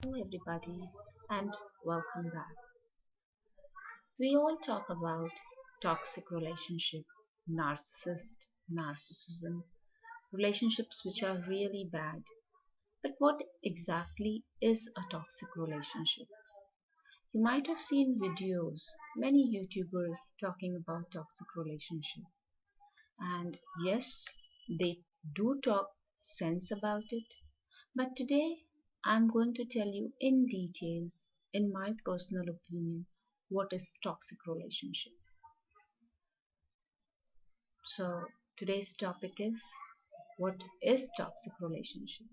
Hello, everybody, and welcome back. We all talk about toxic relationship, narcissism, relationships which are really bad. But what exactly is a toxic relationship? You might have seen videos, many YouTubers talking about toxic relationship. And yes, they do talk sense about it. But today I'm going to tell you in details, in my personal opinion, what is toxic relationship. So today's topic is what is toxic relationship.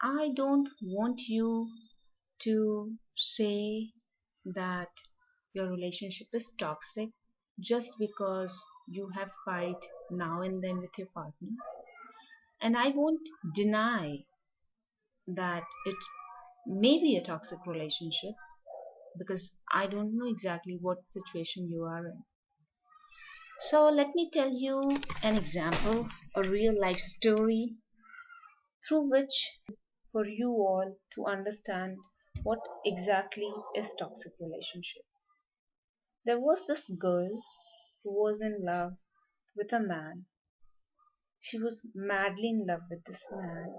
I don't want you to say that your relationship is toxic just because you have fight now and then with your partner. And I won't deny that it may be a toxic relationship because I don't know exactly what situation you are in. So let me tell you an example, a real life story through which for you all to understand what exactly is toxic relationship. There was this girl who was in love with a man. She was madly in love with this man.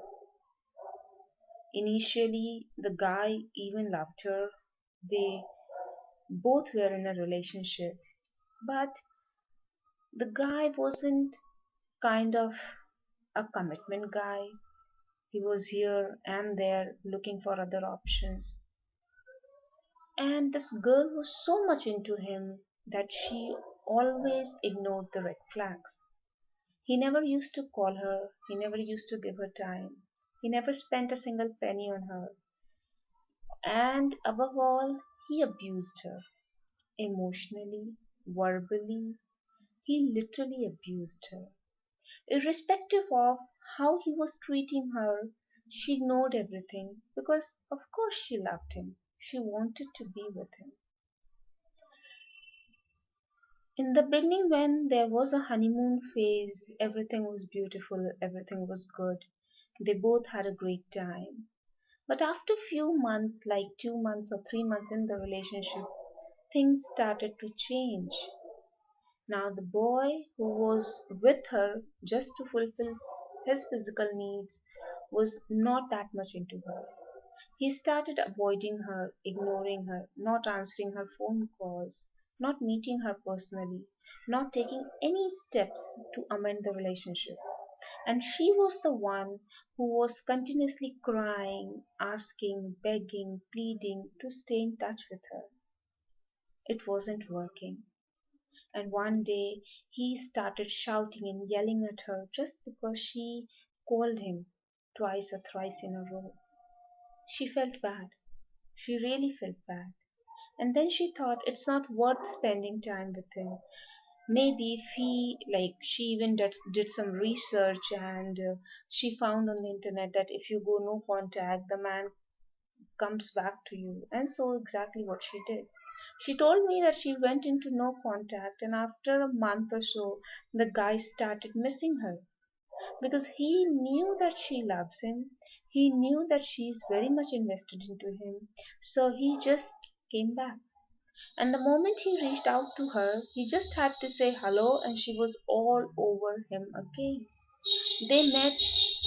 Initially, the guy even loved her. They both were in a relationship, but the guy wasn't kind of a commitment guy. He was here and there looking for other options. And this girl was so much into him that she always ignored the red flags. He never used to call her, he never used to give her time, he never spent a single penny on her. And above all, he abused her emotionally, verbally. He literally abused her. Irrespective of how he was treating her, she ignored everything because, of course, she loved him. She wanted to be with him. In the beginning, when there was a honeymoon phase, everything was beautiful, everything was good. They both had a great time. But after few months, like 2 months or 3 months in the relationship, things started to change. Now, the boy who was with her just to fulfill his physical needs was not that much into her. He started avoiding her, ignoring her, not answering her phone calls, not meeting her personally, not taking any steps to amend the relationship. And she was the one who was continuously crying, asking, begging, pleading to stay in touch with her. It wasn't working. And one day he started shouting and yelling at her just because she called him twice or thrice in a row. She felt bad. She really felt bad. And then she thought it's not worth spending time with him. Maybe if he, like, she even did some research and she found on the internet that if you go no contact, the man comes back to you. And so exactly what she did. She told me that she went into no contact, and after a month or so, the guy started missing her because he knew that she loves him. He knew that she is very much invested into him. So he just came back. And the moment he reached out to her, he just had to say hello, and she was all over him again. They met,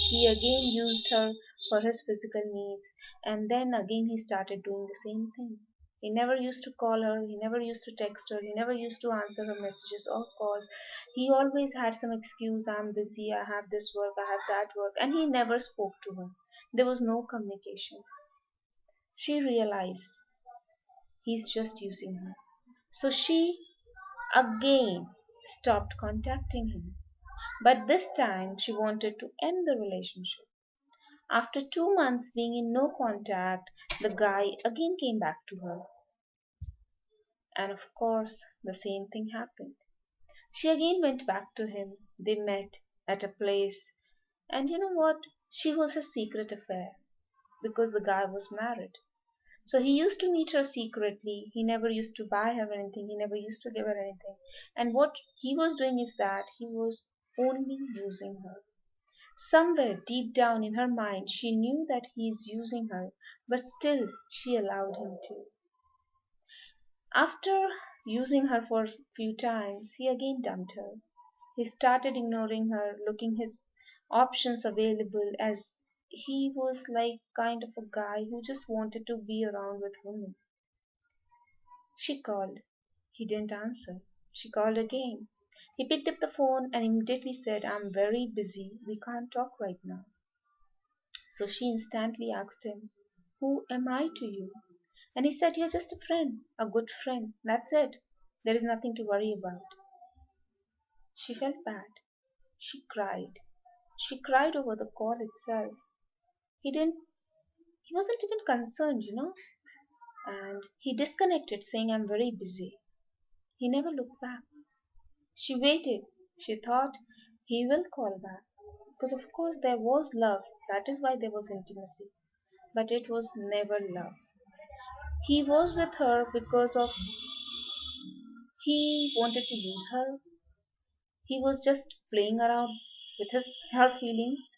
he again used her for his physical needs, and then again he started doing the same thing. He never used to call her, he never used to text her, he never used to answer her messages or calls. He always had some excuse: I'm busy, I have this work, I have that work, and he never spoke to her. There was no communication. She realized he's just using her. So she again stopped contacting him. But this time she wanted to end the relationship. After 2 months being in no contact, the guy again came back to her. And of course, the same thing happened. She again went back to him. They met at a place. And you know what? She was a secret affair because the guy was married. So he used to meet her secretly. He never used to buy her anything. He never used to give her anything. And what he was doing is that he was only using her. Somewhere deep down in her mind, she knew that he is using her, but still she allowed him to. After using her for a few times, he again dumped her. He started ignoring her, looking his options available as he was like kind of a guy who just wanted to be around with women. She called. He didn't answer. She called again. He picked up the phone and immediately said, I'm very busy. We can't talk right now. So she instantly asked him, who am I to you? And he said, you're just a friend, a good friend. That's it. There is nothing to worry about. She felt bad. She cried. She cried over the call itself. He didn't, he wasn't even concerned. And he disconnected, saying, I'm very busy. He never looked back. She waited. She thought he will call back. Because, of course, there was love. That is why there was intimacy. But it was never love. He was with her because of he wanted to use her. He was just playing around with her feelings,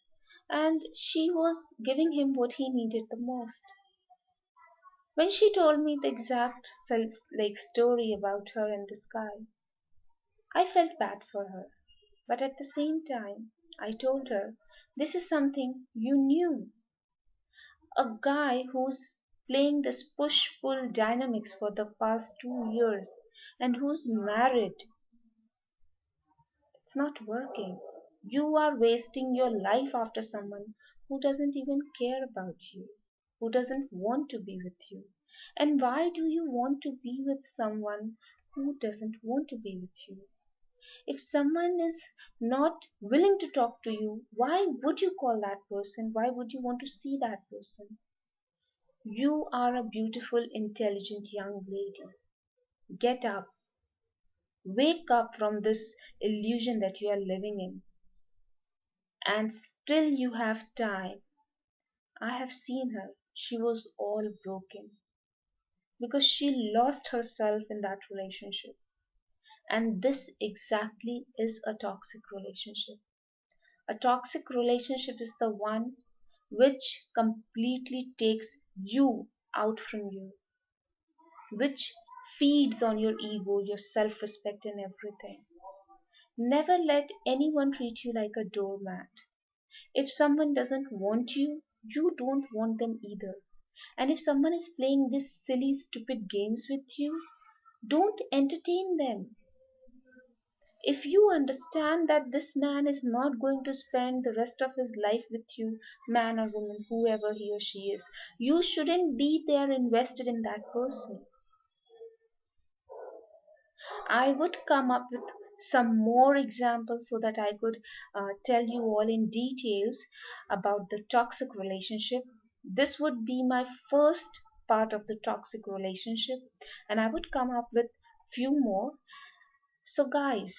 and she was giving him what he needed the most. When she told me the exact story about her and this guy, I felt bad for her. But at the same time, I told her, this is something you knew. A guy who's playing this push pull dynamics for the past 2 years and who's married, it's not working. You are wasting your life after someone who doesn't even care about you, who doesn't want to be with you. And why do you want to be with someone who doesn't want to be with you? If someone is not willing to talk to you, why would you call that person? Why would you want to see that person? You are a beautiful, intelligent young lady. Get up. Wake up from this illusion that you are living in. And still you have time. I have seen her. She was all broken because she lost herself in that relationship. And this exactly is a toxic relationship. A toxic relationship is the one which completely takes you out from you, which feeds on your ego, your self respect, and everything. Never let anyone treat you like a doormat. If someone doesn't want you, you don't want them either. And if someone is playing these silly, stupid games with you, don't entertain them. If you understand that this man is not going to spend the rest of his life with you, man or woman, whoever he or she is, you shouldn't be there invested in that person. I would come up with some more examples so that I could tell you all in details about the toxic relationship. This would be my first part of the toxic relationship, and I would come up with few more. So, guys,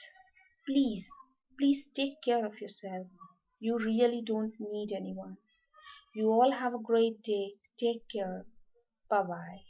please, please take care of yourself. You really don't need anyone. You all have a great day. Take care. Bye bye.